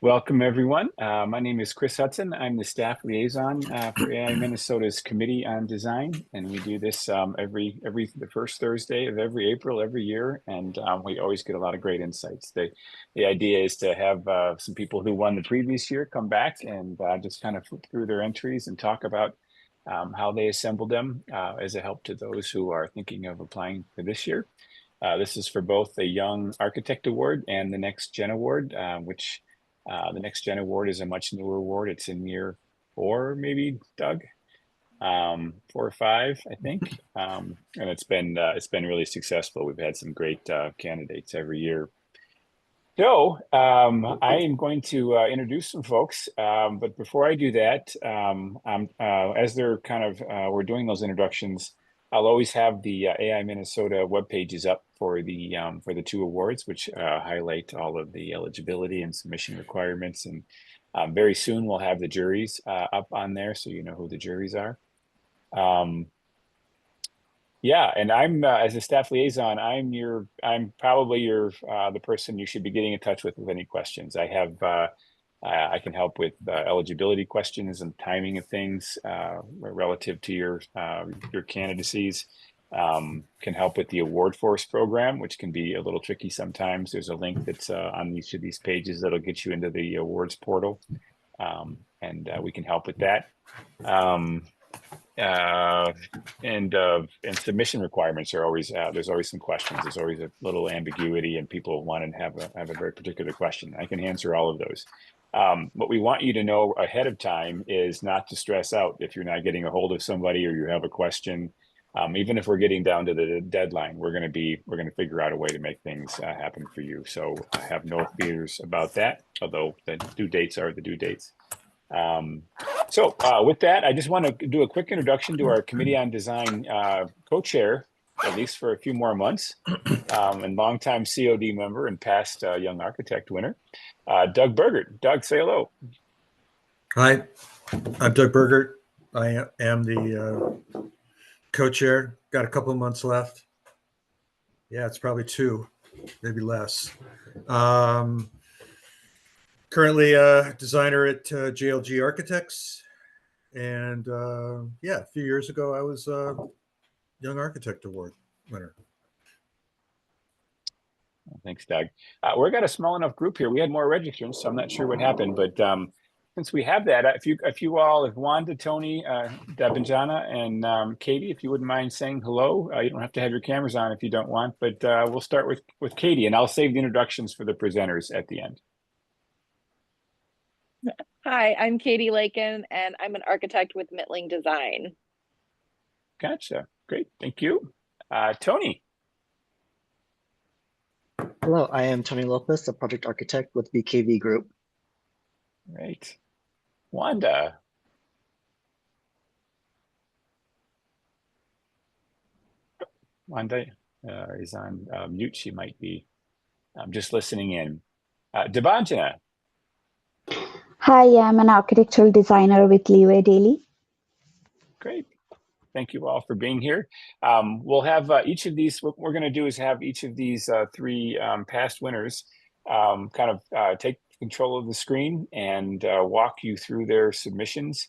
Welcome, everyone. My name is Chris Hudson. I'm the staff liaison for AI Minnesota's Committee on Design, and we do this the first Thursday of every April every year, and we always get a lot of great insights. The idea is to have some people who won the previous year come back and just kind of flip through their entries and talk about how they assembled them as a help to those who are thinking of applying for this year. This is for both the Young Architect Award and the Next Gen Award, which the Next Gen Award is a much newer award. It's in year 4, maybe, Doug, 4 or 5, I think, and it's been really successful. We've had some great candidates every year. So I am going to introduce some folks, but before I do that, as they're we're doing those introductions, I'll always have the AI Minnesota web pages up for the 2 awards, which highlight all of the eligibility and submission requirements. And very soon we'll have the juries up on there, so you know who the juries are. Yeah, and I'm as a staff liaison, I'm probably the person you should be getting in touch with any questions. I can help with eligibility questions and timing of things relative to your candidacies. Can help with the Award Force program, which can be a little tricky sometimes. There's a link that's on each of these pages that'll get you into the awards portal, and we can help with that. And submission requirements are always there's always some questions. There's always a little ambiguity, and people want to have a very particular question. I can answer all of those. What we want you to know ahead of time is not to stress out if you're not getting a hold of somebody or you have a question. Even if we're getting down to the deadline, we're going to figure out a way to make things happen for you. So I have no fears about that, although the due dates are the due dates. So with that, I just want to do a quick introduction to our Committee on Design co-chair, at least for a few more months, and longtime COD member and past Young Architect winner, Doug Burgert. Doug, say hello. Hi, I'm Doug Burgert. I am the co-chair. Got a couple of months left. Yeah, it's probably 2, maybe less. Currently a designer at JLG Architects. And yeah, a few years ago, I was a Young Architect Award winner. Thanks, Doug. We've got a small enough group here. We had more registrants, so I'm not sure what happened. But since we have that, if Wanda, Tony, Debanjana, and Katie, if you wouldn't mind saying hello, you don't have to have your cameras on if you don't want. But we'll start with Katie, and I'll save the introductions for the presenters at the end. Hi, I'm Katie Lakin, and I'm an architect with Mittling Design. Gotcha. Great. Thank you. Tony. Hello, I am Tony Lopez, a project architect with BKV Group. Great. Wanda. Wanda is on mute. She might be just listening in. Debanjana. Hi, I'm an architectural designer with Leeway Daily. Great. Thank you all for being here. We'll have each of these, what we're going to do is have each of these 3 past winners take control of the screen and walk you through their submissions.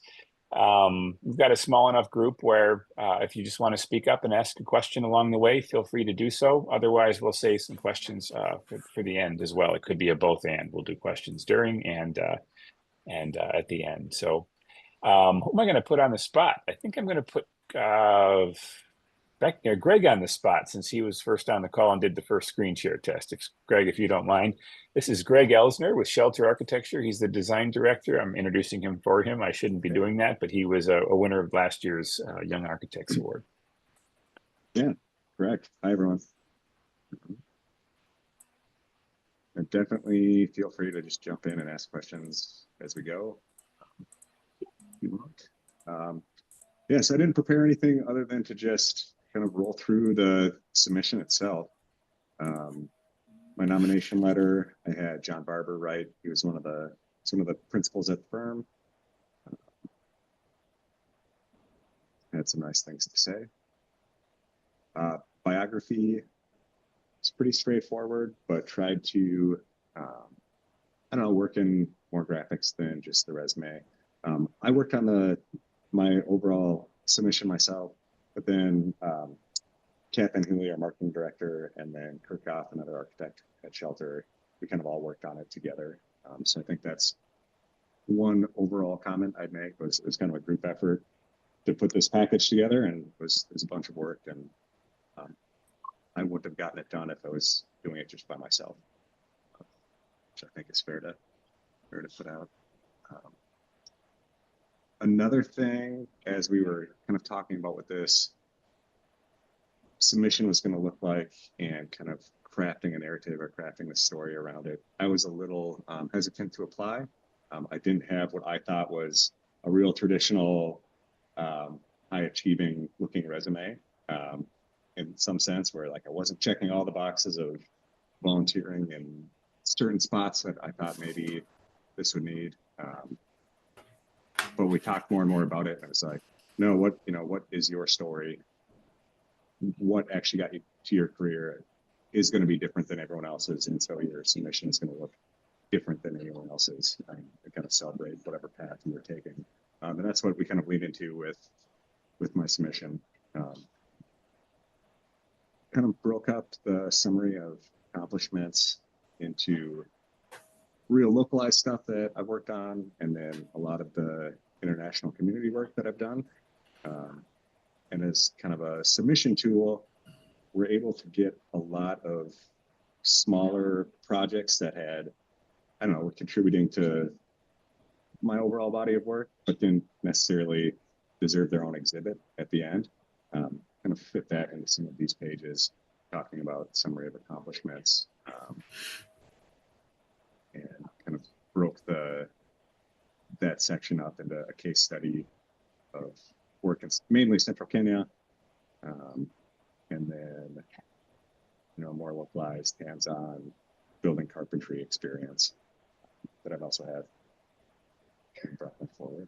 We've got a small enough group where if you just want to speak up and ask a question along the way, feel free to do so. Otherwise, we'll save some questions for the end as well. It could be a both and. We'll do questions during and at the end. So who am I going to put on the spot? I think I'm going to put back there, Greg on the spot, since he was first on the call and did the first screen share test. Greg, if you don't mind. This is Greg Elsner with Shelter Architecture. He's the design director. I'm introducing him for him. I shouldn't be doing that, but he was a winner of last year's Young Architects Award. Yeah, correct. Hi, everyone. And definitely feel free to just jump in and ask questions as we go. If you want. Yes, I didn't prepare anything other than to just kind of roll through the submission itself. My nomination letter, I had John Barber write. He was one of the principals at the firm. Had some nice things to say. Biography, it's pretty straightforward, but tried to, work in more graphics than just the resume. I worked on my overall submission myself, but then Kath and Hooley, our marketing director, and then Kirk Goff, another architect at Shelter, we kind of all worked on it together. So I think that's one overall comment I'd make was it was kind of a group effort to put this package together, and it was a bunch of work, and I wouldn't have gotten it done if I was doing it just by myself, which I think is fair to put out. Another thing, as we were kind of talking about what this submission was going to look like and kind of crafting a narrative or crafting the story around it, I was a little hesitant to apply. I didn't have what I thought was a real traditional high achieving looking resume in some sense, where like I wasn't checking all the boxes of volunteering in certain spots that I thought maybe this would need. But we talked more and more about it, and it was like, no, what is your story? What actually got you to your career is going to be different than everyone else's, and so your submission is going to look different than anyone else's, and kind of celebrate whatever path you were taking. And that's what we kind of lead into with my submission. Kind of broke up the summary of accomplishments into real localized stuff that I've worked on, and then a lot of the international community work that I've done. And as kind of a submission tool, we're able to get a lot of smaller projects that had, I don't know, were contributing to my overall body of work, but didn't necessarily deserve their own exhibit at the end. Kind of fit that into some of these pages, talking about summary of accomplishments, and kind of broke that section up into a case study of work in mainly Central Kenya, and then more localized, hands-on building carpentry experience that I've also had and brought them forward.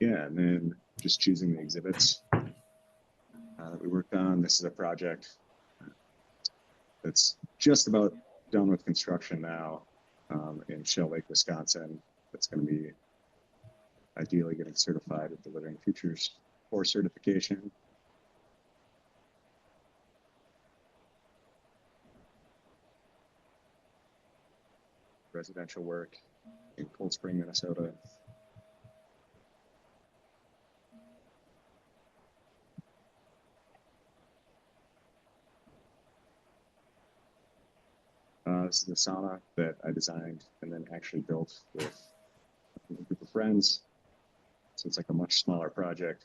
Yeah, and then just choosing the exhibits that we worked on. This is a project that's just about done with construction now in Shell Lake, Wisconsin. That's going to be ideally getting certified at Delivering Futures for certification. Residential work in Cold Spring, Minnesota. This is the sauna that I designed and then actually built with a group of friends. So it's like a much smaller project,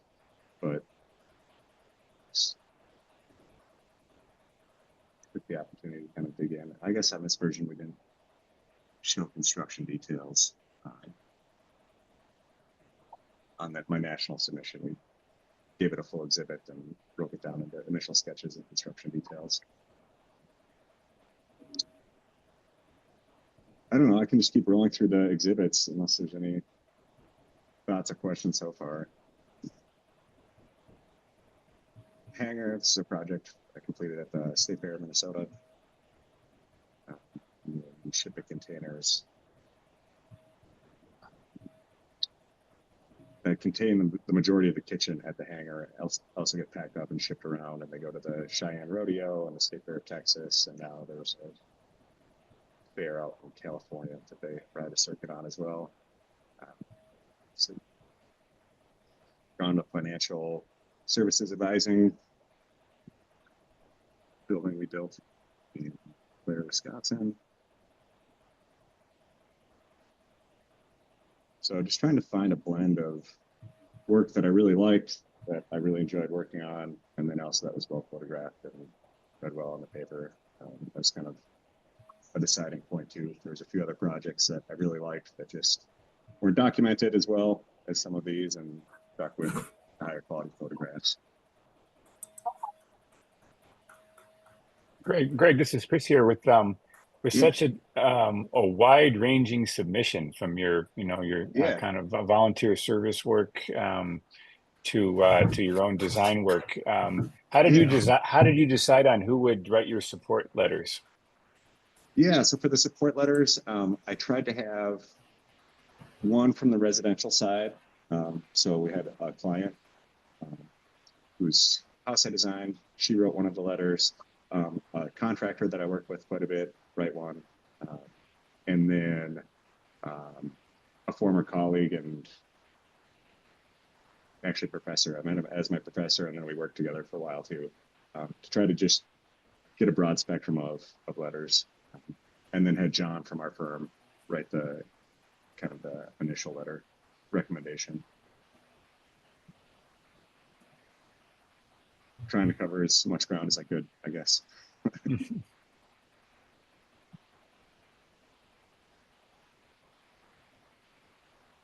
but took the opportunity to kind of dig in. I guess on this version we didn't show construction details. On my national submission, we gave it a full exhibit and broke it down into initial sketches and construction details. I don't know, I can just keep rolling through the exhibits unless there's any thoughts or questions so far. Hangar, this is a project I completed at the State Fair of Minnesota. We ship the containers that contain the majority of the kitchen at the hangar, also get packed up and shipped around, and they go to the Cheyenne Rodeo and the State Fair of Texas, and now there's a fair out in California that they ride a circuit on as well. So ground up financial services advising building we built in Blair, Wisconsin. So just trying to find a blend of work that I really liked, that I really enjoyed working on, and then also that was well photographed and read well on the paper. That's kind of a deciding point too. There's a few other projects that I really liked that just weren't documented as well as some of these, and stuck with higher quality photographs. Greg, this is Chris here with such a wide-ranging submission from your kind of volunteer service work, to your own design work. How did you design? How did you decide on who would write your support letters? Yeah, so for the support letters, I tried to have one from the residential side. So we had a client whose house I designed. She wrote one of the letters. A contractor that I work with quite a bit, write one. And then a former colleague and actually professor. I met him as my professor, and then we worked together for a while too, to try to just get a broad spectrum of letters. And then had John from our firm write the kind of the initial letter recommendation. Trying to cover as much ground as I could, I guess.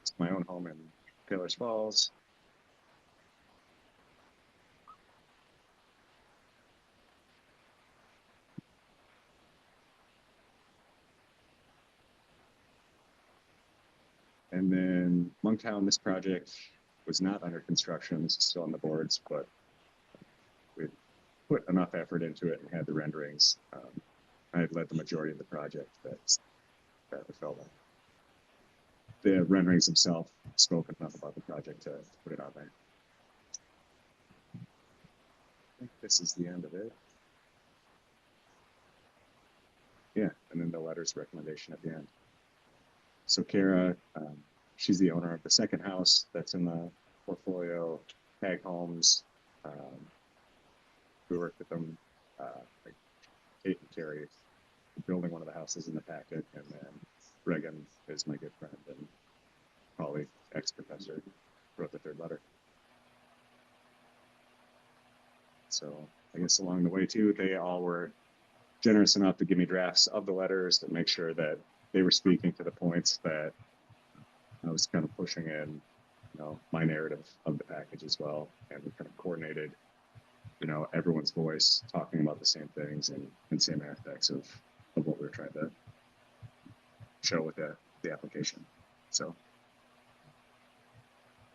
It's my own home in Taylor's Falls. And then Monktown, this project was not under construction. This is still on the boards, but we put enough effort into it and had the renderings. I had led the majority of the project that we felt like the renderings themselves spoke enough about the project to put it out there. I think this is the end of it. Yeah, and then the letters recommendation at the end. So Kara, she's the owner of the second house that's in the portfolio, Tag Homes. We worked with them, like Kate and Terry, building one of the houses in the packet, and then Regan is my good friend and colleague, ex-professor, wrote the third letter. So I guess along the way too, they all were generous enough to give me drafts of the letters to make sure that they were speaking to the points that I was kind of pushing in, you know, my narrative of the package as well. And we kind of coordinated, you know, everyone's voice talking about the same things and same aspects of what we were trying to show with the application. So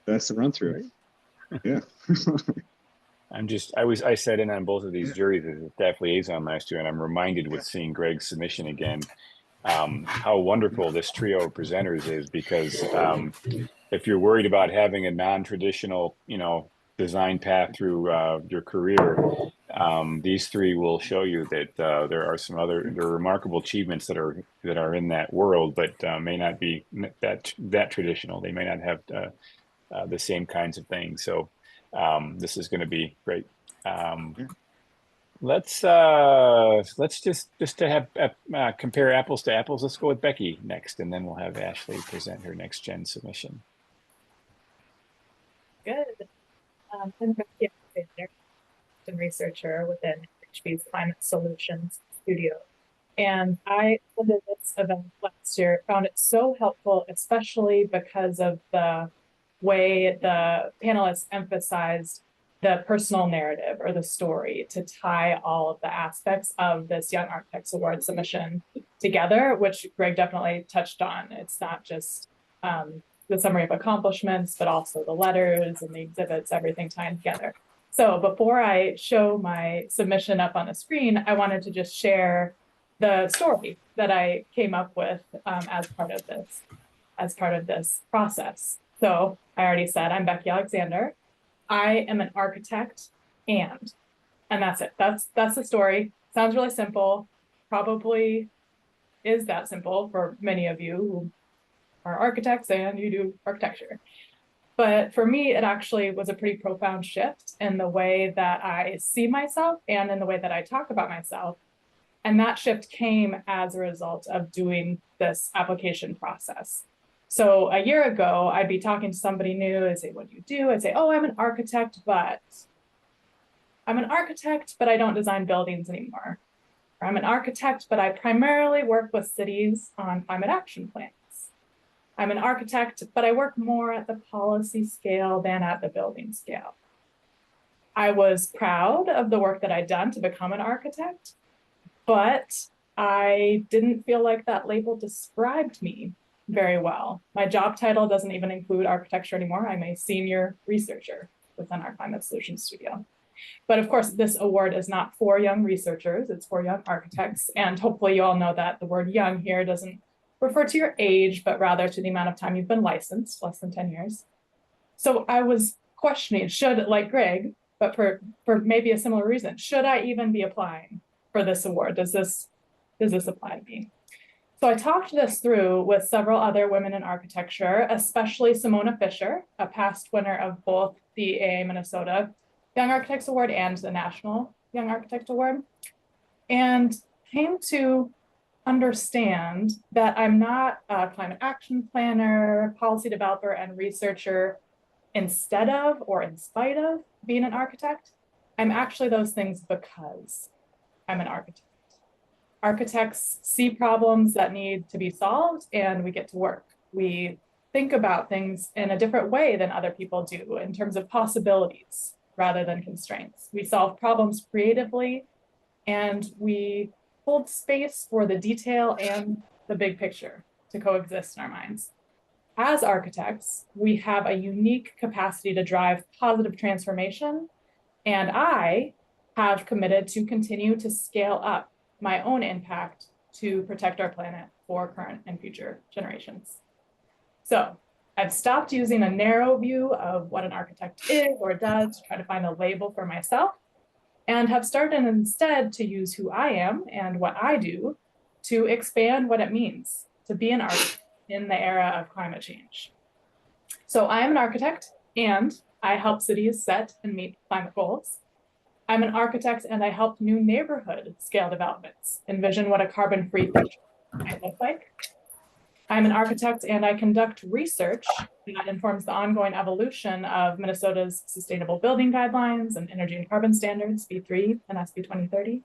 that's the run through. Yeah. I sat in on both of these juries as a staff liaison last year, and I'm reminded with seeing Greg's submission again, how wonderful this trio of presenters is, because if you're worried about having a non-traditional, you know, design path through your career, these three will show you that there are remarkable achievements that are in that world, but may not be that traditional. They may not have the same kinds of things. So this is going to be great. Let's just to have compare apples to apples. Let's go with Becky next, and then we'll have Ashley present her next gen submission. Good. I'm Becky Alexander, a researcher within HP's Climate Solutions Studio. And I attended this event last year, found it so helpful, especially because of the way the panelists emphasized the personal narrative or the story to tie all of the aspects of this Young Architects Award submission together, which Greg definitely touched on. It's not just the summary of accomplishments, but also the letters and the exhibits, everything tying together. So before I show my submission up on the screen, I wanted to just share the story that I came up with as part of this process. So I already said I'm Becky Alexander. I am an architect and that's it. That's the story. Sounds really simple. Probably is that simple for many of you who are architects and you do architecture. But for me, it actually was a pretty profound shift in the way that I see myself and in the way that I talk about myself. And that shift came as a result of doing this application process. So a year ago, I'd be talking to somebody new. I'd say, what do you do? I'd say, oh, I'm an architect, but I don't design buildings anymore. Or I'm an architect, but I primarily work with cities on climate action plans. I'm an architect, but I work more at the policy scale than at the building scale. I was proud of the work that I'd done to become an architect, but I didn't feel like that label described me very well. My job title doesn't even include architecture anymore. I'm a senior researcher within our Climate Solutions Studio. But of course, this award is not for young researchers, it's for young architects. And hopefully you all know that the word young here doesn't refer to your age, but rather to the amount of time you've been licensed, less than 10 years. So I was questioning, should, like Greg, but for maybe a similar reason, should I even be applying for this award? Does this apply to me? So I talked this through with several other women in architecture, especially Simona Fisher, a past winner of both the AIA Minnesota Young Architects Award and the National Young Architect Award, and came to understand that I'm not a climate action planner, policy developer, and researcher instead of or in spite of being an architect. I'm actually those things because I'm an architect. Architects see problems that need to be solved and we get to work. We think about things in a different way than other people do in terms of possibilities rather than constraints. We solve problems creatively and we hold space for the detail and the big picture to coexist in our minds. As architects, we have a unique capacity to drive positive transformation, and I have committed to continue to scale up my own impact to protect our planet for current and future generations. So I've stopped using a narrow view of what an architect is or does to try to find a label for myself, and have started instead to use who I am and what I do to expand what it means to be an architect in the era of climate change. So I am an architect and I help cities set and meet climate goals. I'm an architect and I help new neighborhood scale developments envision what a carbon-free future might look like. I'm an architect and I conduct research that informs the ongoing evolution of Minnesota's sustainable building guidelines and energy and carbon standards, B3 and SB 2030.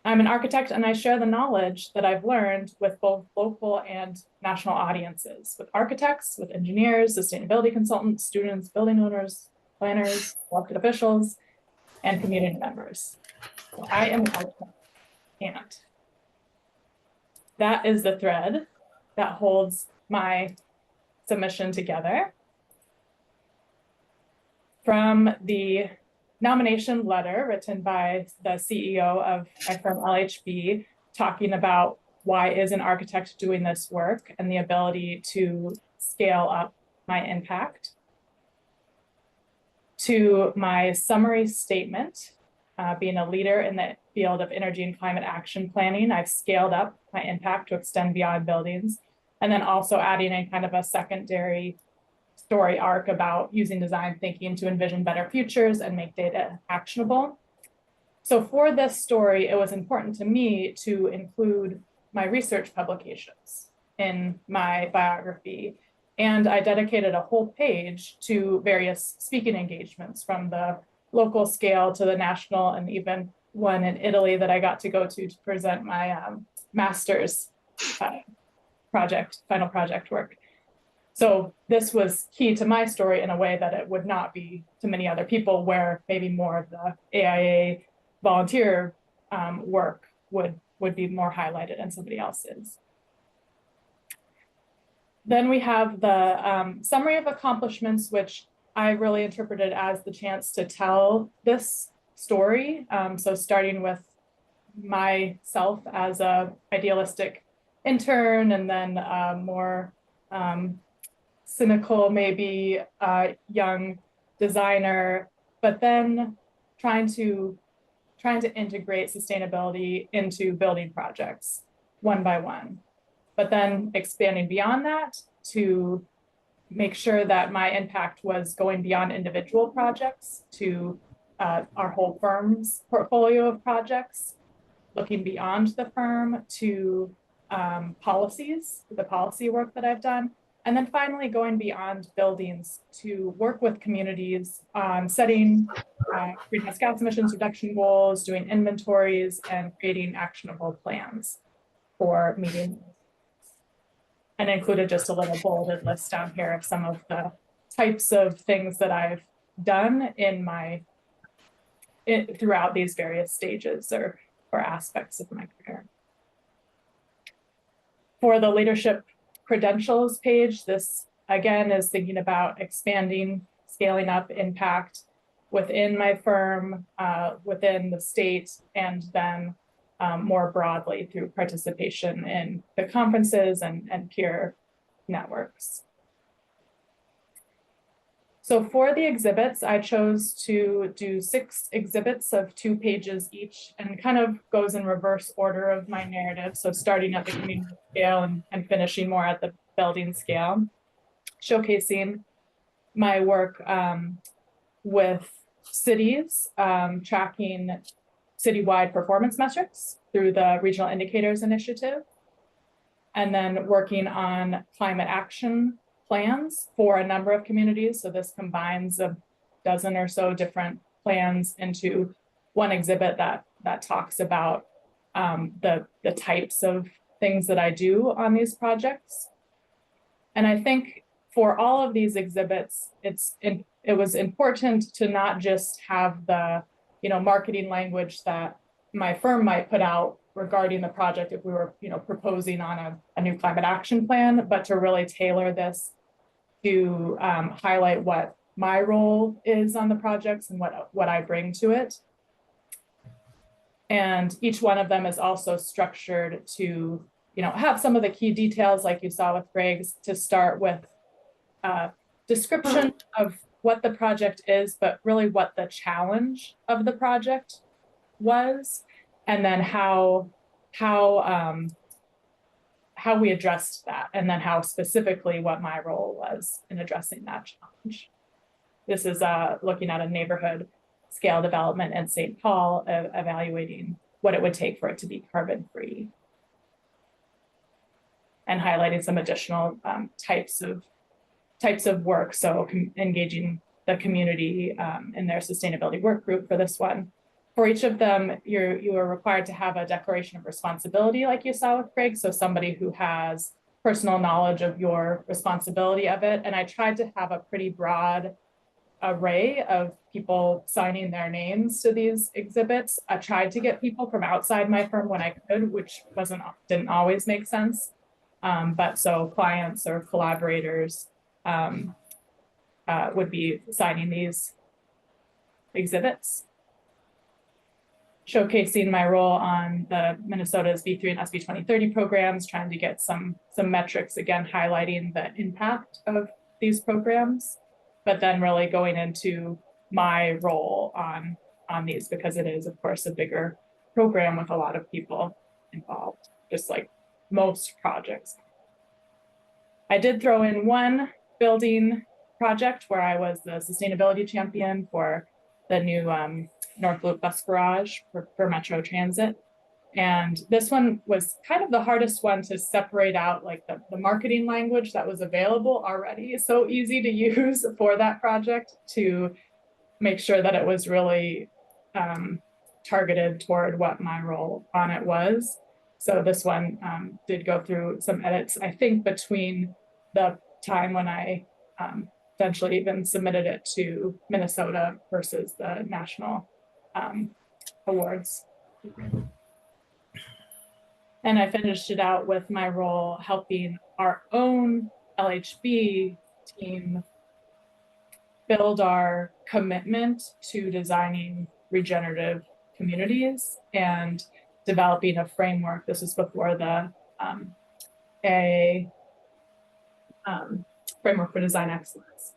I'm an architect and I share the knowledge that I've learned with both local and national audiences, with architects, with engineers, sustainability consultants, students, building owners, planners, elected officials, and community members. So I am an architect, and that is the thread that holds my submission together. From the nomination letter written by the CEO of my firm LHB, talking about why is an architect doing this work and the ability to scale up my impact, to my summary statement, being a leader in the field of energy and climate action planning, I've scaled up my impact to extend beyond buildings, and then also adding in kind of a secondary story arc about using design thinking to envision better futures and make data actionable. So for this story, it was important to me to include my research publications in my biography. And I dedicated a whole page to various speaking engagements, from the local scale to the national, and even one in Italy that I got to go to present my master's final project work. So this was key to my story in a way that it would not be to many other people, where maybe more of the AIA volunteer work would be more highlighted and somebody else's. Then we have the summary of accomplishments, which I really interpreted as the chance to tell this story. So starting with myself as a idealistic intern, and then more cynical, maybe young designer, but then trying to integrate sustainability into building projects one by one, but then expanding beyond that to make sure that my impact was going beyond individual projects to our whole firm's portfolio of projects, looking beyond the firm to policies, the policy work that I've done, and then finally going beyond buildings to work with communities on setting greenhouse gas emissions reduction goals, doing inventories, and creating actionable plans for meeting. And included just a little bolded list down here of some of the types of things that I've done throughout these various stages or aspects of my career. For the leadership credentials page, this again is thinking about expanding, scaling up impact, within my firm, within the state, and then more broadly through participation in the conferences and peer networks. So for the exhibits, I chose to do 6 exhibits of 2 pages each, and kind of goes in reverse order of my narrative. So starting at the community scale and finishing more at the building scale, showcasing my work with cities, tracking citywide performance metrics through the Regional Indicators Initiative, and then working on climate action plans for a number of communities. So this combines a dozen or so different plans into one exhibit that talks about the types of things that I do on these projects. And I think for all of these exhibits, it was important to not just have the marketing language that my firm might put out regarding the project if we were proposing on a new climate action plan, but to really tailor this to highlight what my role is on the projects and what I bring to it. And each one of them is also structured to have some of the key details, like you saw with Greg's, to start with description of what the project is, but really what the challenge of the project was, and then how we addressed that, and then how specifically what my role was in addressing that challenge. This is looking at a neighborhood scale development in St. Paul, evaluating what it would take for it to be carbon free, and highlighting some additional types of work. So engaging the community in their sustainability work group for this one. For each of them, you are required to have a declaration of responsibility, like you saw with Greg. So somebody who has personal knowledge of your responsibility of it. And I tried to have a pretty broad array of people signing their names to these exhibits. I tried to get people from outside my firm when I could, which didn't always make sense. But so clients or collaborators would be signing these exhibits. Showcasing my role on the Minnesota's V3 and SB 2030 programs, trying to get some metrics, again, highlighting the impact of these programs, but then really going into my role on these, because it is, of course, a bigger program with a lot of people involved, just like most projects. I did throw in one building project where I was the sustainability champion for the new North Loop bus garage for Metro Transit. And this one was kind of the hardest one to separate out, like the marketing language that was available already, so easy to use for that project, to make sure that it was really targeted toward what my role on it was. So this one did go through some edits, I think, between the time when I eventually even submitted it to Minnesota versus the national awards. And I finished it out with my role helping our own LHB team build our commitment to designing regenerative communities and developing a framework. This was before the AIA framework for design excellence,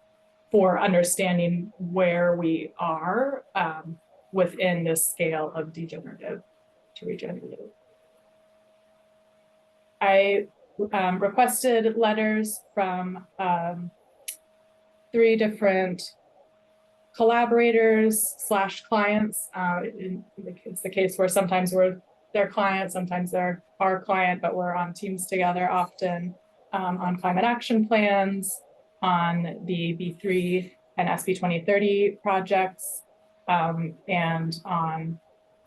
for understanding where we are within this scale of degenerative to regenerative. I requested letters from 3 different collaborators / clients. It's the case where sometimes we're their client, sometimes they're our client, but we're on teams together often on climate action plans, on the B3 and SB 2030 projects, and on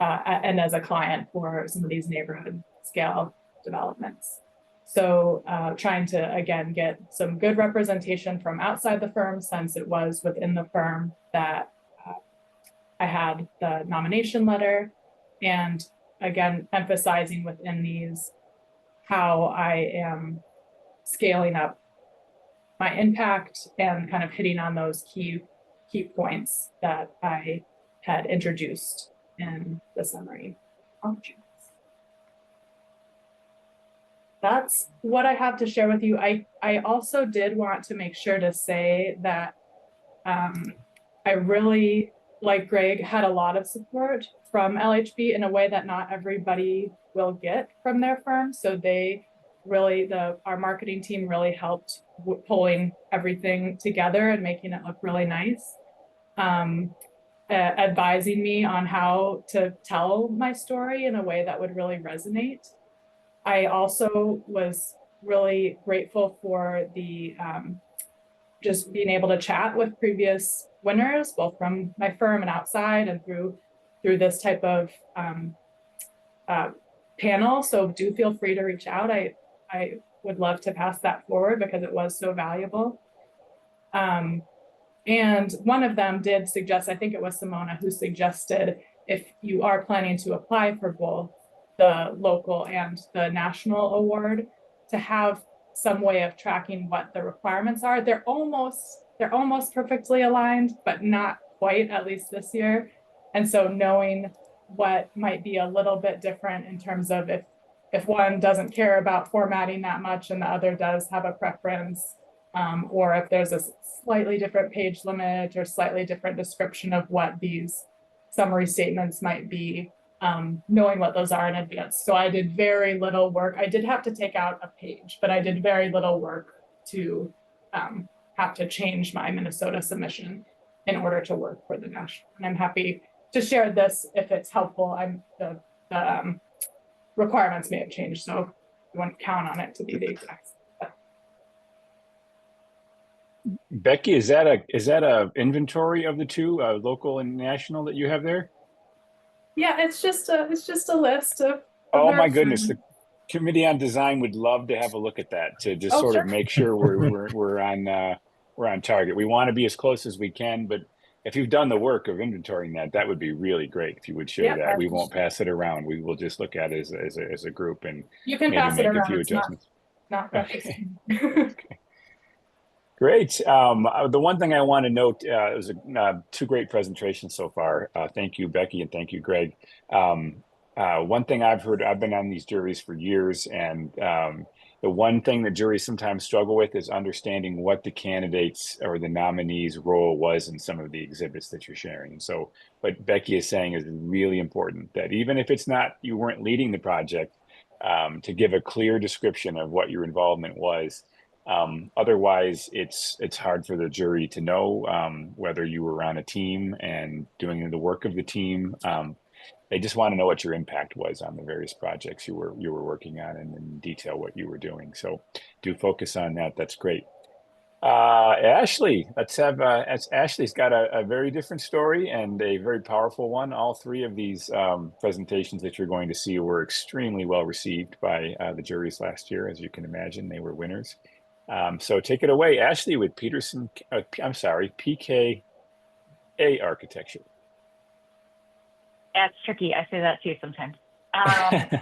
and as a client for some of these neighborhood scale developments. So trying to, again, get some good representation from outside the firm, since it was within the firm that I had the nomination letter, and again, emphasizing within these how I am scaling up my impact and kind of hitting on those key key points that I had introduced in the summary. That's what I have to share with you. I also did want to make sure to say that I really, like Greg, had a lot of support from LHB in a way that not everybody will get from their firm. So they really, our marketing team really helped pulling everything together and making it look really nice. Advising me on how to tell my story in a way that would really resonate. I also was really grateful for the just being able to chat with previous winners, both from my firm and outside, and through this type of panel. So do feel free to reach out. I would love to pass that forward because it was so valuable. And one of them did suggest, I think it was Simona, who suggested if you are planning to apply for both the local and the national award, to have some way of tracking what the requirements are. They're almost perfectly aligned, but not quite, at least this year. And so knowing what might be a little bit different in terms of if one doesn't care about formatting that much and the other does have a preference, or if there's a slightly different page limit or slightly different description of what these summary statements might be, knowing what those are in advance. So I did very little work. I did have to take out a page, but I did very little work to have to change my Minnesota submission in order to work for the national. And I'm happy to share this if it's helpful. The requirements may have changed, so you wouldn't count on it to be the exact. Becky, is that a inventory of the two, local and national, that you have there? Yeah, it's just a list of. Oh my goodness, the Committee on Design would love to have a look at that to just sort of make sure we're on target. We want to be as close as we can, but if you've done the work of inventorying that would be really great if you would share that. We won't pass it around. We will just look at it as a group and you can maybe pass make it around. a few it's adjustments. Not precious. Okay. Great. The one thing I want to note, it was two great presentations so far. Thank you, Becky, and thank you, Greg. One thing I've heard, I've been on these juries for years, and the one thing that juries sometimes struggle with is understanding what the candidates or the nominees' role was in some of the exhibits that you're sharing. And so what Becky is saying is really important, that even if it's not, you weren't leading the project, to give a clear description of what your involvement was. Otherwise, it's hard for the jury to know whether you were on a team and doing the work of the team. They just want to know what your impact was on the various projects you were working on, and in detail what you were doing. So do focus on that. That's great. Ashley, Ashley's got a very different story and a very powerful one. All three of these presentations that you're going to see were extremely well received by the juries last year. As you can imagine, they were winners. So take it away, Ashley, with PKA architecture. That's tricky. I say that too sometimes.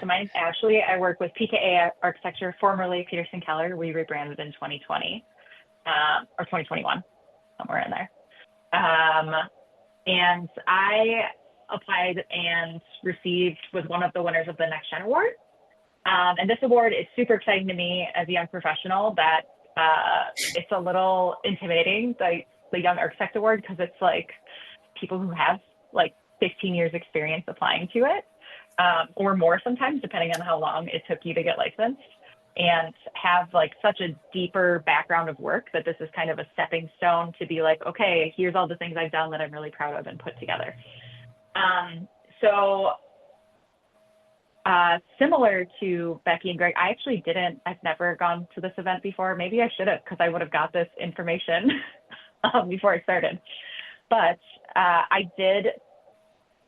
So my name's Ashley. I work with PKA Architecture, formerly Peterson Keller. We rebranded in 2020 or 2021, somewhere in there. And I applied and was one of the winners of the Next Gen Award. And this award is super exciting to me as a young professional. That it's a little intimidating, the Young Architect Award, because it's like people who have like 15 years experience applying to it, or more sometimes, depending on how long it took you to get licensed, and have like such a deeper background of work that this is kind of a stepping stone to be like, okay, here's all the things I've done that I'm really proud of and put together. Similar to Becky and Greg, I've never gone to this event before. Maybe I should have, because I would have got this information before I started. But I did,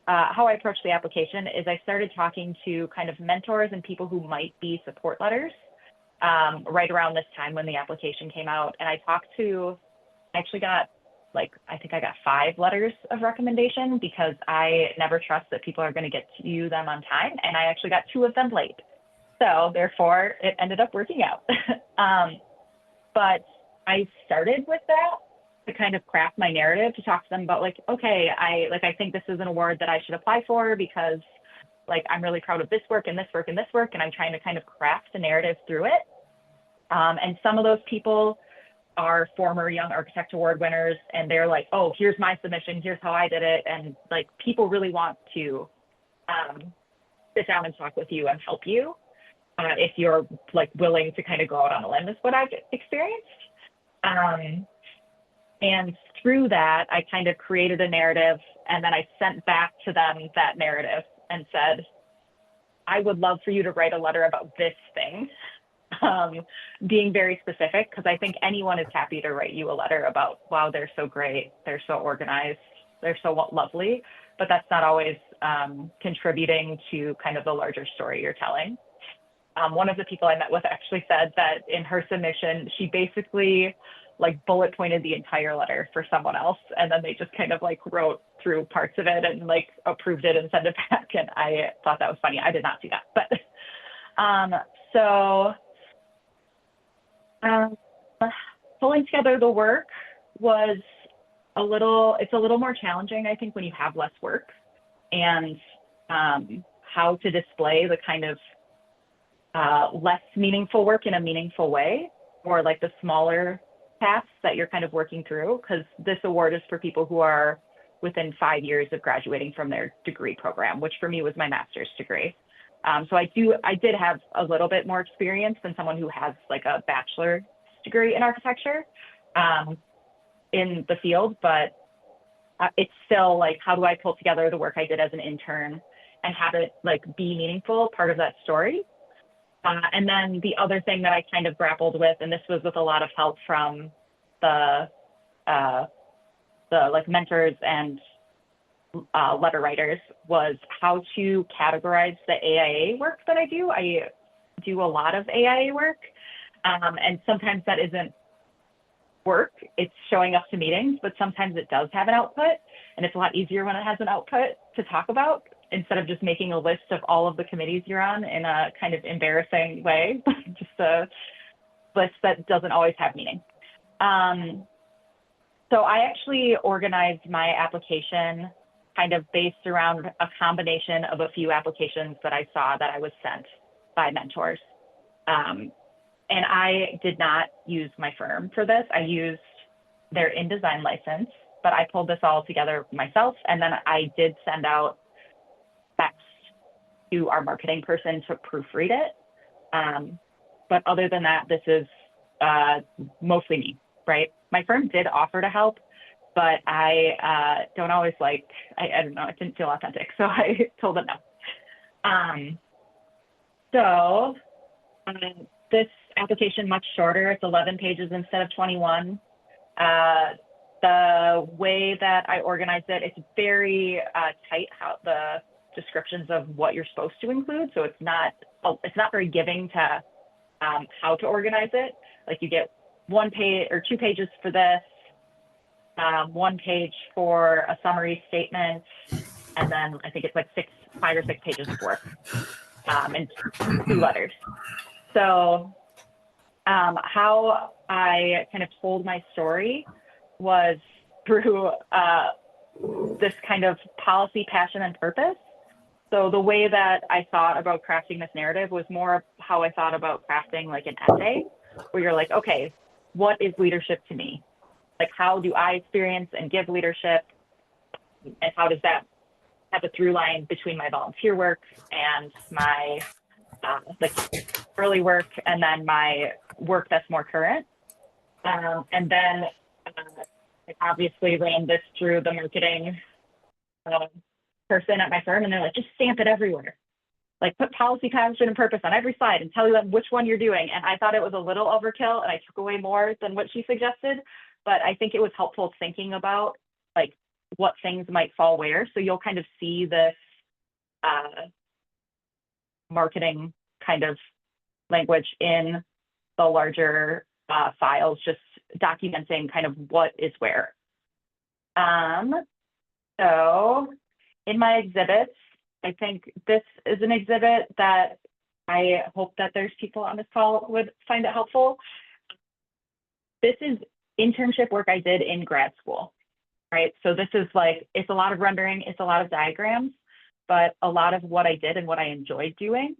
how I approached the application is I started talking to kind of mentors and people who might be support letters right around this time when the application came out. And I actually got I think I got 5 letters of recommendation, because I never trust that people are going to get to them on time. And I actually got 2 of them late. So therefore it ended up working out. But I started with that to kind of craft my narrative to talk to them about like, okay, I think this is an award that I should apply for because like I'm really proud of this work and this work and this work, and I'm trying to kind of craft a narrative through it. And some of those people are former Young Architect Award winners, and they're like, oh, here's my submission, here's how I did it, and like people really want to sit down and talk with you and help you if you're like willing to kind of go out on a limb, is what I've experienced. And through that, I kind of created a narrative, and then I sent back to them that narrative and said, I would love for you to write a letter about this thing, being very specific, because I think anyone is happy to write you a letter about, wow, they're so great, they're so organized, they're so lovely, but that's not always contributing to kind of the larger story you're telling. One of the people I met with actually said that in her submission, she basically like bullet pointed the entire letter for someone else, and then they just kind of like wrote through parts of it and like approved it and sent it back. And I thought that was funny. I did not do that, but pulling together the work was it's a little more challenging, I think, when you have less work, and how to display the kind of less meaningful work in a meaningful way, or like the smaller tasks that you're kind of working through, because this award is for people who are within 5 years of graduating from their degree program, which for me was my master's degree. So I did have a little bit more experience than someone who has like a bachelor's degree in architecture in the field, but it's still like, how do I pull together the work I did as an intern and have it like be meaningful, part of that story? And then the other thing that I kind of grappled with, and this was with a lot of help from the like mentors and letter writers, was how to categorize the AIA work that I do. I do a lot of AIA work, and sometimes that isn't work, it's showing up to meetings, but sometimes it does have an output, and it's a lot easier when it has an output to talk about, instead of just making a list of all of the committees you're on in a kind of embarrassing way, just a list that doesn't always have meaning. So I actually organized my application kind of based around a combination of a few applications that I saw that I was sent by mentors. And I did not use my firm for this. I used their InDesign license, but I pulled this all together myself. And then I did send out text to our marketing person to proofread it. But other than that, this is mostly me, right? My firm did offer to help, but I don't always like, I don't know, it didn't feel authentic. So I told them no. This application much shorter, it's 11 pages instead of 21. The way that I organized it, it's very tight, how the descriptions of what you're supposed to include. So it's not very giving to how to organize it. Like you get 1 page or 2 pages for this, 1 page for a summary statement, and then I think it's like 5 or 6 pages of work, and 2 letters. So how I kind of told my story was through this kind of policy, passion, and purpose. So the way that I thought about crafting this narrative was more how I thought about crafting like an essay, where you're like, okay, what is leadership to me? Like, how do I experience and give leadership? And how does that have a through line between my volunteer work and my like early work, and then my work that's more current? And then I obviously ran this through the marketing person at my firm, and they're like, just stamp it everywhere. Like, put policy, passion, and purpose on every slide and tell them which one you're doing. And I thought it was a little overkill, and I took away more than what she suggested, but I think it was helpful thinking about like what things might fall where. So you'll kind of see this marketing kind of language in the larger files, just documenting kind of what is where. So in my exhibits, I think this is an exhibit that I hope that there's people on this call would find it helpful. This is internship work I did in grad school, right? So this is like, it's a lot of rendering, it's a lot of diagrams, but a lot of what I did and what I enjoyed doing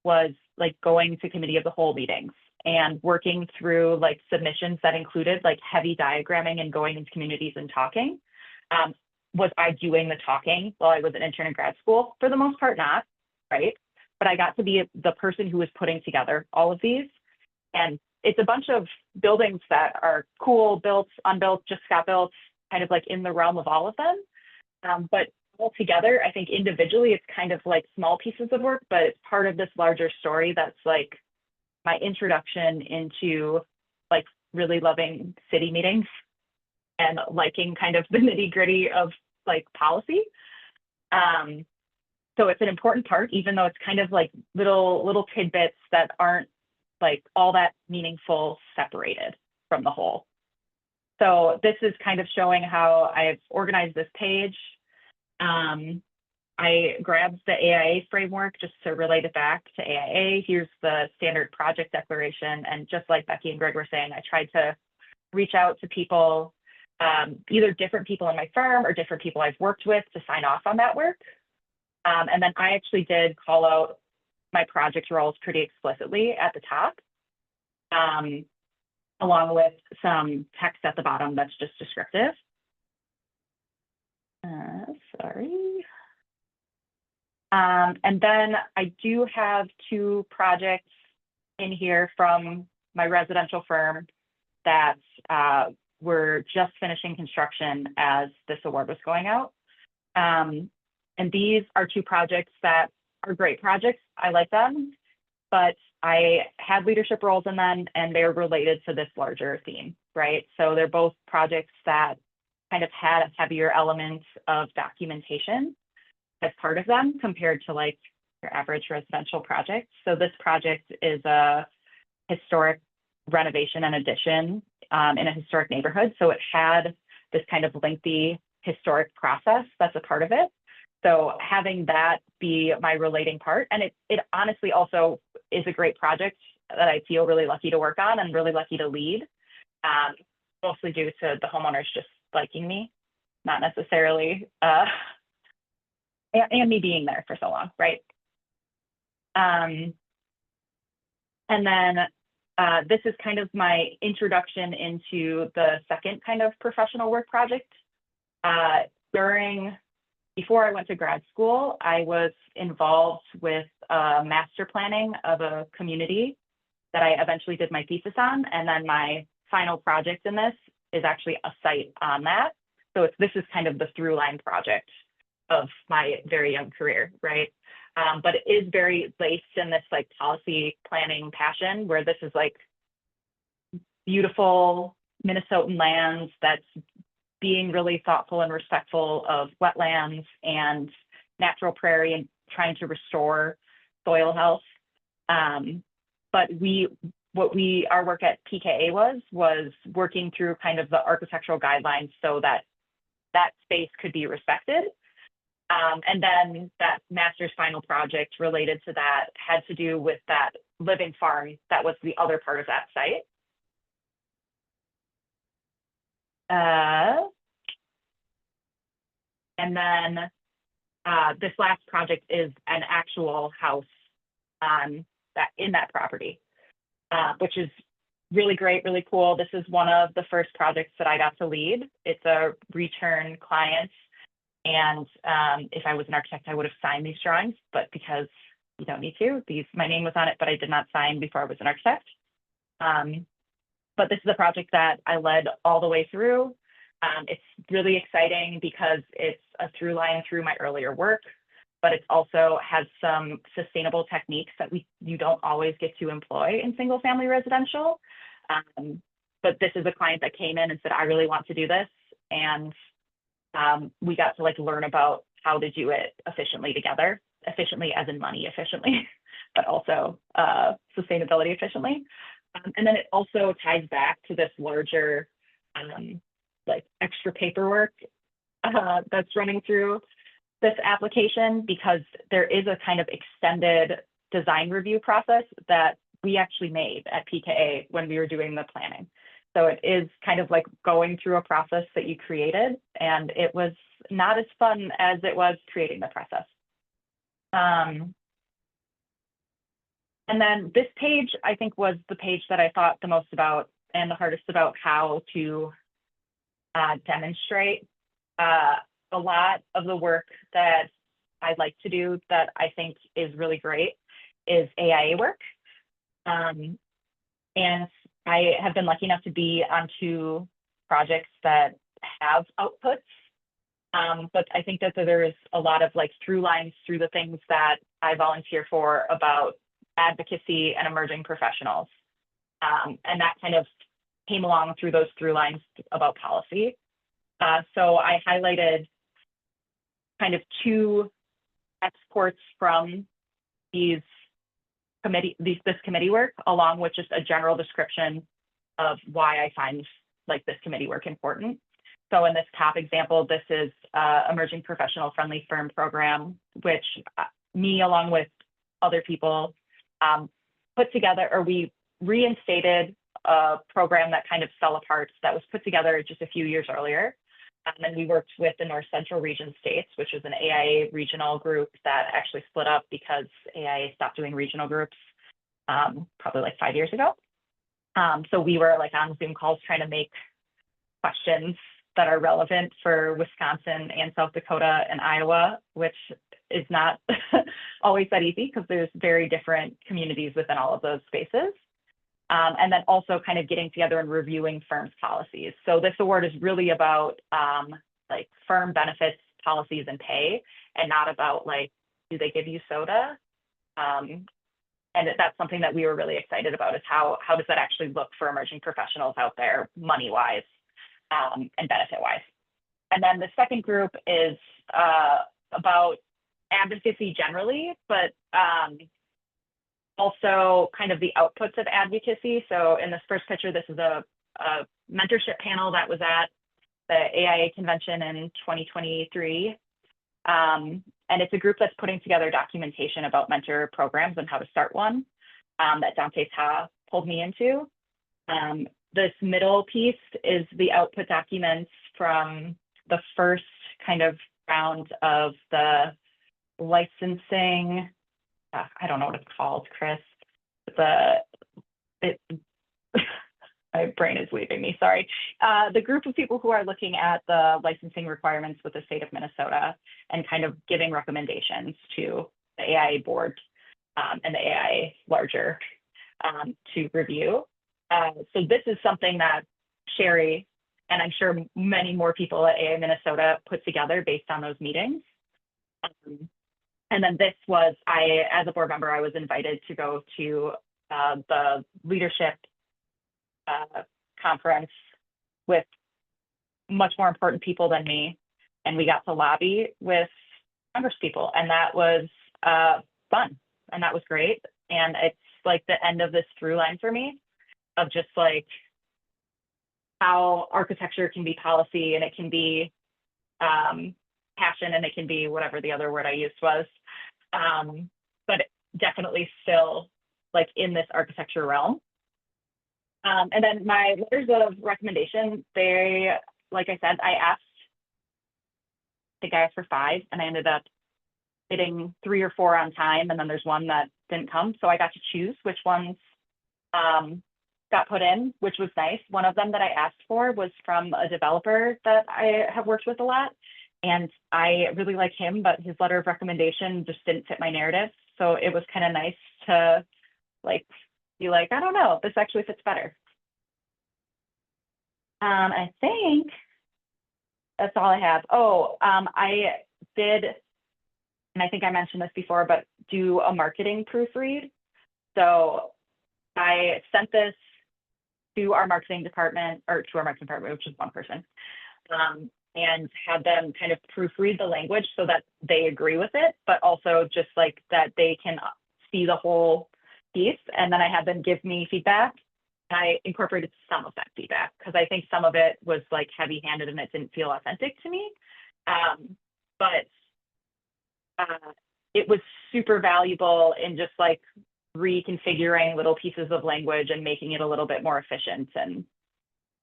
was like going to committee of the whole meetings and working through like submissions that included like heavy diagramming and going into communities and talking. Was I doing the talking while I was an intern in grad school? For the most part, not, right? But I got to be the person who was putting together all of these. And it's a bunch of buildings that are cool, built, unbuilt, just got built, kind of like in the realm of all of them. But all together, I think individually, it's kind of like small pieces of work, but it's part of this larger story that's like my introduction into like really loving city meetings and liking kind of the nitty gritty of like policy. So it's an important part, even though it's kind of like little tidbits that aren't like all that meaningful separated from the whole. So this is kind of showing how I've organized this page. I grabbed the AIA framework just to relate it back to AIA. Here's the standard project declaration. And just like Becky and Greg were saying, I tried to reach out to people, either different people in my firm or different people I've worked with to sign off on that work. And then I actually did call out my project roles pretty explicitly at the top, along with some text at the bottom that's just descriptive. Sorry. And then I do have 2 projects in here from my residential firm that were just finishing construction as this award was going out. And these are 2 projects that are great projects. I like them, but I had leadership roles in them and they're related to this larger theme, right? So they're both projects that kind of had a heavier element of documentation as part of them compared to like your average residential project. So this project is a historic renovation and addition in a historic neighborhood. So it had this kind of lengthy historic process that's a part of it. So having that be my relating part, and it honestly also is a great project that I feel really lucky to work on and really lucky to lead, mostly due to the homeowners just liking me, not necessarily, and me being there for so long, right? And then this is kind of my introduction into the second kind of professional work project. Before I went to grad school, I was involved with master planning of a community that I eventually did my thesis on. And then my final project in this is actually a site on that. So this is kind of the through line project of my very young career, right? But it is very laced in this like policy planning passion, where this is like beautiful Minnesotan lands that's being really thoughtful and respectful of wetlands and natural prairie and trying to restore soil health. But our work at PKA was working through kind of the architectural guidelines so that that space could be respected. And then that master's final project related to that had to do with that living farm that was the other part of that site. And then this last project is an actual house in that property, which is really great, really cool. This is one of the first projects that I got to lead. It's a return client. And if I was an architect, I would have signed these drawings, but because you don't need to, my name was on it, but I did not sign before I was an architect. But this is a project that I led all the way through. It's really exciting because it's a through line through my earlier work, but it also has some sustainable techniques that you don't always get to employ in single family residential. But this is a client that came in and said, I really want to do this. And we got to like learn about how to do it efficiently together, efficiently as in money efficiently, but also sustainability efficiently. And then it also ties back to this larger like extra paperwork that's running through this application, because there is a kind of extended design review process that we actually made at PKA when we were doing the planning. So it is kind of like going through a process that you created, and it was not as fun as it was creating the process. And then this page, I think, was the page that I thought the most about and the hardest about how to demonstrate a lot of the work that I like to do that I think is really great is AIA work. And I have been lucky enough to be on 2 projects that have outputs. But I think that there is a lot of like through lines through the things that I volunteer for about advocacy and emerging professionals. And that kind of came along through those through lines about policy. So I highlighted kind of 2 exports from this committee work, along with just a general description of why I find like this committee work important. So in this top example, this is Emerging Professional Friendly Firm Program, which me along with other people put together, or we reinstated a program that kind of fell apart that was put together just a few years earlier. And we worked with the North Central Region states, which was an AIA regional group that actually split up because AIA stopped doing regional groups probably like 5 years ago. So we were like on Zoom calls trying to make questions that are relevant for Wisconsin and South Dakota and Iowa, which is not always that easy because there's very different communities within all of those spaces. And then also kind of getting together and reviewing firms' policies. So this award is really about like firm benefits, policies, and pay, and not about like, do they give you soda? And that's something that we were really excited about, is how does that actually look for emerging professionals out there, money-wise and benefit-wise. And then the second group is about advocacy generally, but also kind of the outputs of advocacy. So in this first picture, this is a mentorship panel that was at the AIA convention in 2023. And it's a group that's putting together documentation about mentor programs and how to start one that Dante Ta pulled me into. This middle piece is the output documents from the first kind of round of the licensing. I don't know what it's called, Chris. My brain is leaving me, sorry. The group of people who are looking at the licensing requirements with the state of Minnesota and kind of giving recommendations to the AIA board and the AIA larger to review. So this is something that Sherry, and I'm sure many more people at AIA Minnesota, put together based on those meetings. And then this was, as a board member, I was invited to go to the leadership conference with much more important people than me. And we got to lobby with Congress people, and that was fun. And that was great. And it's like the end of this through line for me of just like how architecture can be policy, and it can be passion, and it can be whatever the other word I used was, but definitely still like in this architecture realm. And then my letters of recommendation, they, like I said, I think I asked for 5, and I ended up getting 3 or 4 on time, and then there's one that didn't come. So I got to choose which ones got put in, which was nice. One of them that I asked for was from a developer that I have worked with a lot. And I really like him, but his letter of recommendation just didn't fit my narrative. So it was kind of nice to like be like, I don't know, this actually fits better. I think that's all I have. Oh, I did, and I think I mentioned this before, but do a marketing proofread. So I sent this to our marketing department, which is one person, and had them kind of proofread the language so that they agree with it, but also just like that they can see the whole piece. And then I had them give me feedback. I incorporated some of that feedback because I think some of it was like heavy handed and it didn't feel authentic to me. But it was super valuable in just like reconfiguring little pieces of language and making it a little bit more efficient. And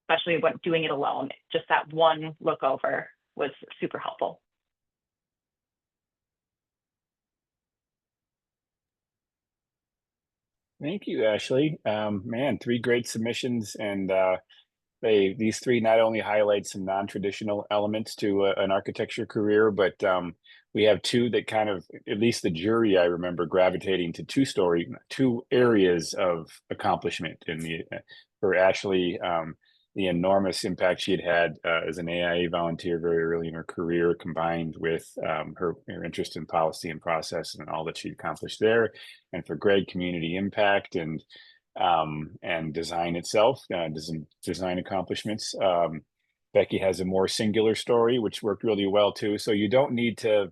especially when doing it alone. Just that one look over was super helpful. Thank you, Ashley. Man, 3 great submissions, and these 3 not only highlight some non-traditional elements to an architecture career, but we have 2 that kind of, at least the jury, I remember gravitating to 2 areas of accomplishment in for Ashley. The enormous impact she had as an AIA volunteer very early in her career, combined with her interest in policy and process and all that she accomplished there. And for Greg, community impact and design itself, design accomplishments. Becky has a more singular story, which worked really well too. So you don't need to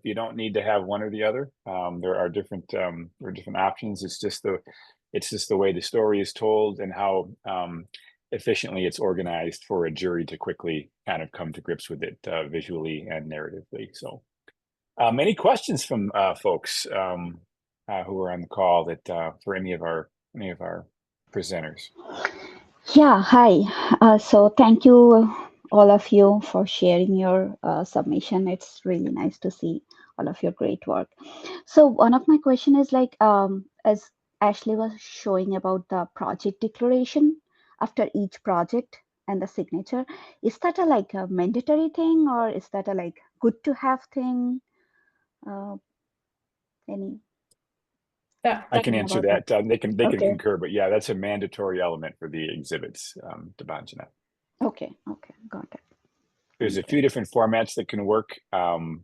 have one or the other. There are different options. It's just the way the story is told and how efficiently it's organized for a jury to quickly kind of come to grips with it visually and narratively. So any questions from folks who are on the call that for any of our presenters? Yeah, hi. So thank you, all of you, for sharing your submission. It's really nice to see all of your great work. So one of my question is like, as Ashley was showing about the project declaration after each project and the signature, is that a mandatory thing, or is that a good to have thing? Any? I can answer that. They can Okay. concur, but yeah, that's a mandatory element for the exhibits, Debanjana. Okay, got it. There's a few different formats that can work.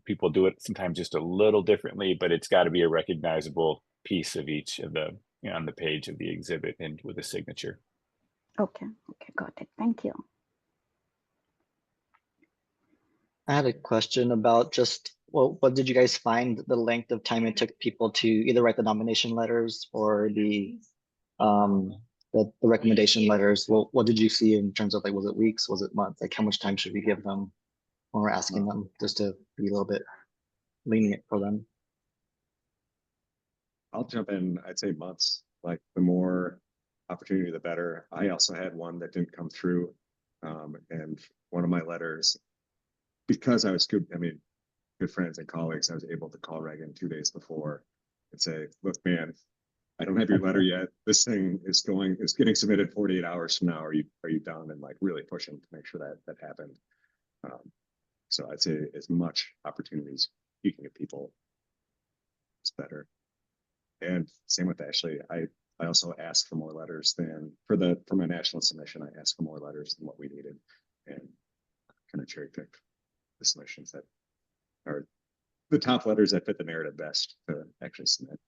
People do it sometimes just a little differently, but it's got to be a recognizable piece of each of the on the page of the exhibit and with a signature. Okay, got it. Thank you. I had a question about just what did you guys find the length of time it took people to either write the nomination letters or the recommendation letters? What did you see in terms of was it weeks? Was it months? How much time should we give them when we're asking them, just to be a little bit lenient for them? I'll jump in. I'd say months. Like the more opportunity, the better. I also had one that didn't come through, and one of my letters, because I was good friends and colleagues, I was able to call Reagan 2 days before and say, "Look, man, I don't have your letter yet. This thing is getting submitted 48 hours from now. Are you done?" And really pushing to make sure that happened. So I'd say as much opportunities you can give people, it's better. And same with Ashley. I also asked for more letters than for my national submission. I asked for more letters than what we needed, and kind of cherry picked the submissions that are the top letters that fit the narrative best to actually submit.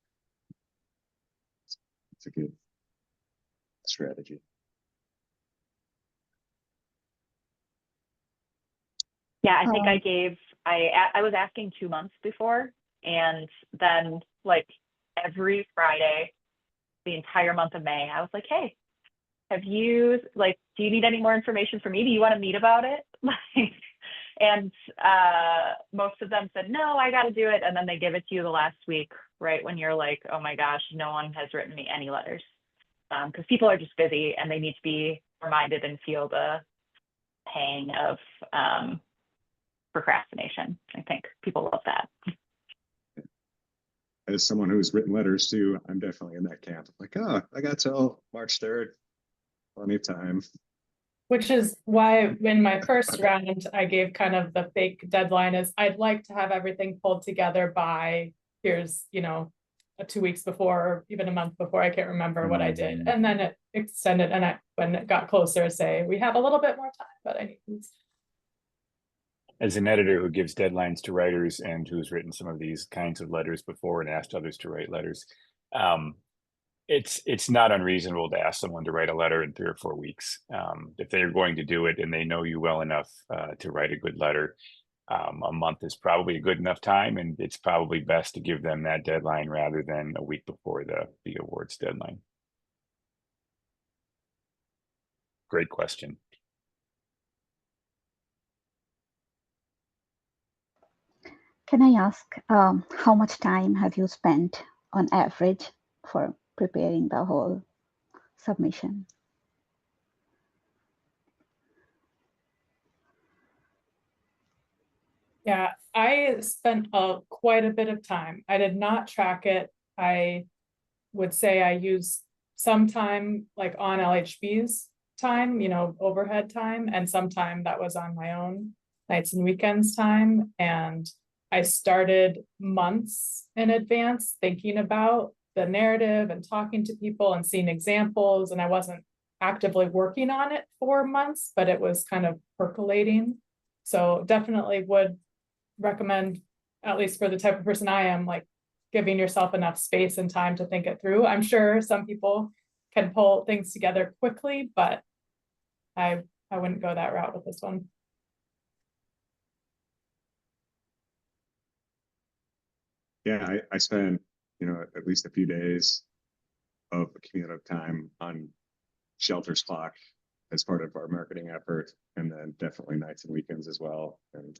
It's a good strategy. Yeah, I think I was asking 2 months before, and then every Friday, the entire month of May, I was like, "Hey, do you need any more information from me? Do you want to meet about it?" And most of them said, "No, I got to do it." And then they give it to you the last week, right when you're like, "Oh my gosh, no one has written me any letters." Because people are just busy and they need to be reminded and feel the pang of procrastination. I think people love that. As someone who's written letters too, I'm definitely in that camp. Like, oh, I got till March 3rd. Plenty of time. Which is why in my first round, I gave kind of the fake deadline is I'd like to have everything pulled together by here's, 2 weeks before, or even a month before. I can't remember what I did. And then it extended, and when it got closer, say, we have a little bit more time, but I need. As an editor who gives deadlines to writers and who's written some of these kinds of letters before and asked others to write letters, it's not unreasonable to ask someone to write a letter in 3 or 4 weeks. If they're going to do it and they know you well enough to write a good letter, a month is probably a good enough time, and it's probably best to give them that deadline rather than a week before the awards deadline. Great question. Can I ask how much time have you spent on average for preparing the whole submission? Yeah, I spent quite a bit of time. I did not track it. I would say I used some time like on LHB's time, overhead time, and some time that was on my own nights and weekends time. And I started months in advance thinking about the narrative and talking to people and seeing examples. And I wasn't actively working on it for months, but it was kind of percolating. So definitely would recommend, at least for the type of person I am, like giving yourself enough space and time to think it through. I'm sure some people can pull things together quickly, but I wouldn't go that route with this one. Yeah, I spent, at least a few days of cumulative time on Shelter's Clock as part of our marketing effort, and then definitely nights and weekends as well. And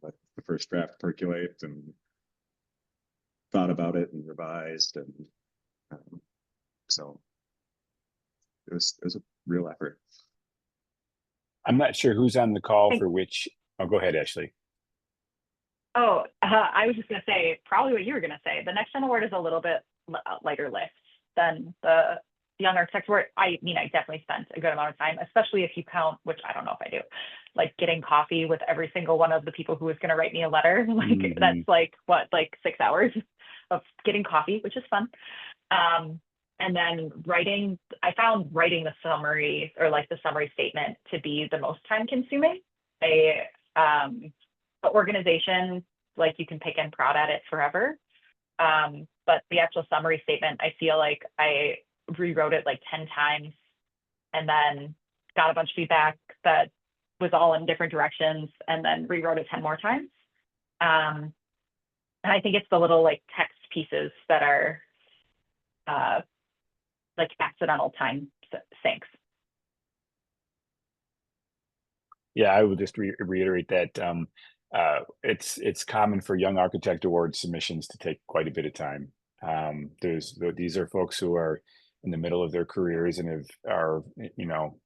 let the first draft percolate and thought about it and revised. And so it was a real effort. I'm not sure who's on the call for which. Oh, go ahead, Ashley. Oh, I was just going to say probably what you were going to say. The Next Gen Award is a little bit lighter lift than the Young Architect Award. I mean, I definitely spent a good amount of time, especially if you count, which I don't know if I do, like getting coffee with every single one of the people who was going to write me a letter. Like that's like 6 hours of getting coffee, which is fun. And then I found writing the summary or like the summary statement to be the most time consuming. The organization, like you can pick and prod at it forever. But the actual summary statement, I feel like I rewrote it like 10 times and then got a bunch of feedback that was all in different directions and then rewrote it 10 more times. And I think it's the little like text pieces that are like accidental time sinks. Yeah, I would just reiterate that it's common for Young Architect Award submissions to take quite a bit of time. These are folks who are in the middle of their careers and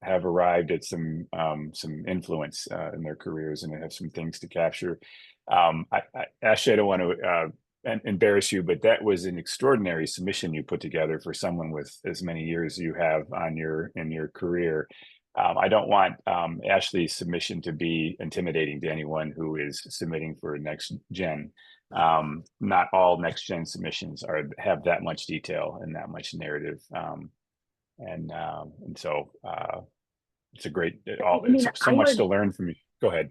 have arrived at some influence in their careers and have some things to capture. Ashley, I don't want to embarrass you, but that was an extraordinary submission you put together for someone with as many years you have in your career. I don't want Ashley's submission to be intimidating to anyone who is submitting for Next Gen. Not all Next Gen submissions have that much detail and that much narrative, and so it's a great. It's so much to learn from you. Go ahead.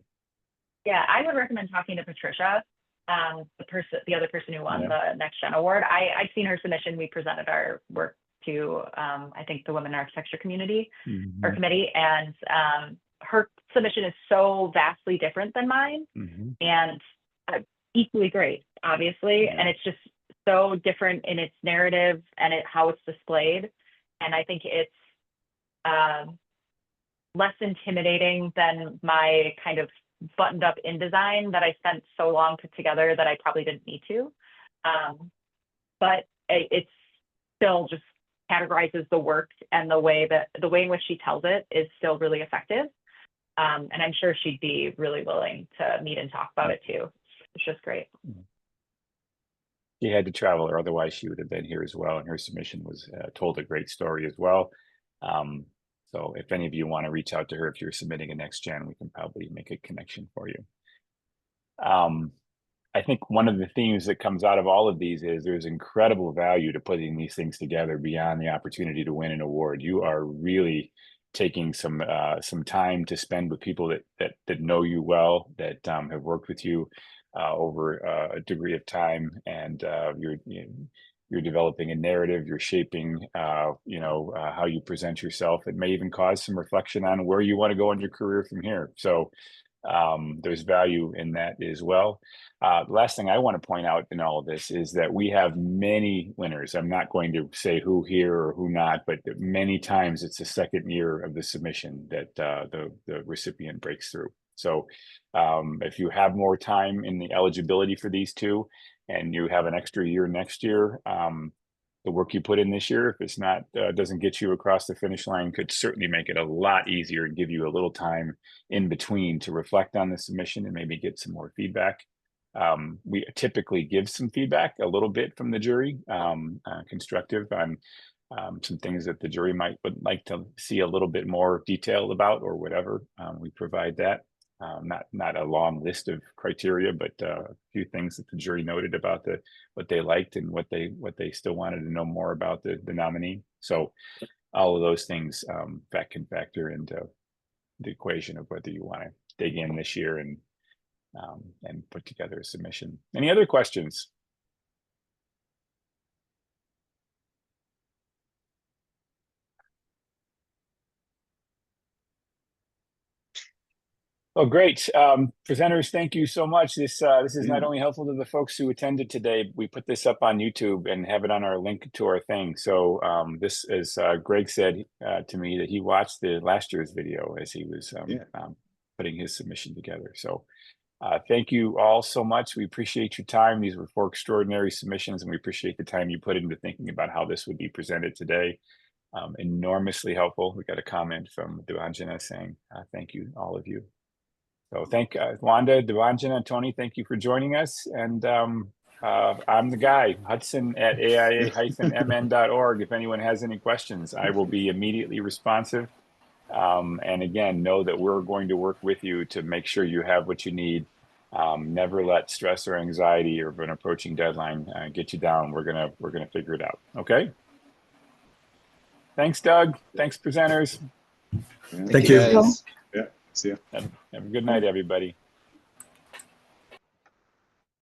Yeah, I would recommend talking to Patricia, the other person who won the Next Gen Award. I've seen her submission. We presented our work to I think the Women in Architecture community or committee, and her submission is so vastly different than mine, and equally great, obviously, and it's just so different in its narrative and how it's displayed, and I think it's less intimidating than my kind of buttoned up InDesign that I spent so long put together that I probably didn't need to, but it's still just categorizes the work, and the way in which she tells it is still really effective. And I'm sure she'd be really willing to meet and talk about it too. It's just great. She had to travel, or otherwise she would have been here as well. And her submission was told a great story as well. So if any of you want to reach out to her, if you're submitting a Next Gen, we can probably make a connection for you. I think one of the themes that comes out of all of these is there's incredible value to putting these things together beyond the opportunity to win an award. You are really taking some time to spend with people that know you well, that have worked with you over a degree of time, and you're developing a narrative. You're shaping, how you present yourself. It may even cause some reflection on where you want to go in your career from here. So there's value in that as well. The last thing I want to point out in all of this is that we have many winners. I'm not going to say who here or who not, but many times it's the second year of the submission that the recipient breaks through. So if you have more time in the eligibility for these two and you have an extra year next year, the work you put in this year, if it's not, doesn't get you across the finish line, could certainly make it a lot easier and give you a little time in between to reflect on the submission and maybe get some more feedback. We typically give some feedback, a little bit from the jury, constructive on some things that the jury would like to see a little bit more detail about or whatever. We provide that. Not a long list of criteria, but a few things that the jury noted about what they liked and what they still wanted to know more about the nominee. So all of those things that can factor into the equation of whether you want to dig in this year and put together a submission. Any other questions? Oh, great. Presenters, thank you so much. This is not only helpful to the folks who attended today, we put this up on YouTube and have it on our link to our thing. So this, as Greg said to me, that he watched the last year's video as he was putting his submission together. So thank you all so much. We appreciate your time. These were 4 extraordinary submissions, and we appreciate the time you put into thinking about how this would be presented today. Enormously helpful. We got a comment from Devanjana saying, thank you, all of you. So thank Wanda, Devanjana, Tony, thank you for joining us. And I'm the guy, Hudson at AIA-MN.org. If anyone has any questions, I will be immediately responsive. And again, know that we're going to work with you to make sure you have what you need. Never let stress or anxiety or an approaching deadline get you down. We're gonna figure it out. Okay. Thanks, Doug. Thanks, presenters. Thank you. Guys. Yeah. See ya. Have a good night, everybody.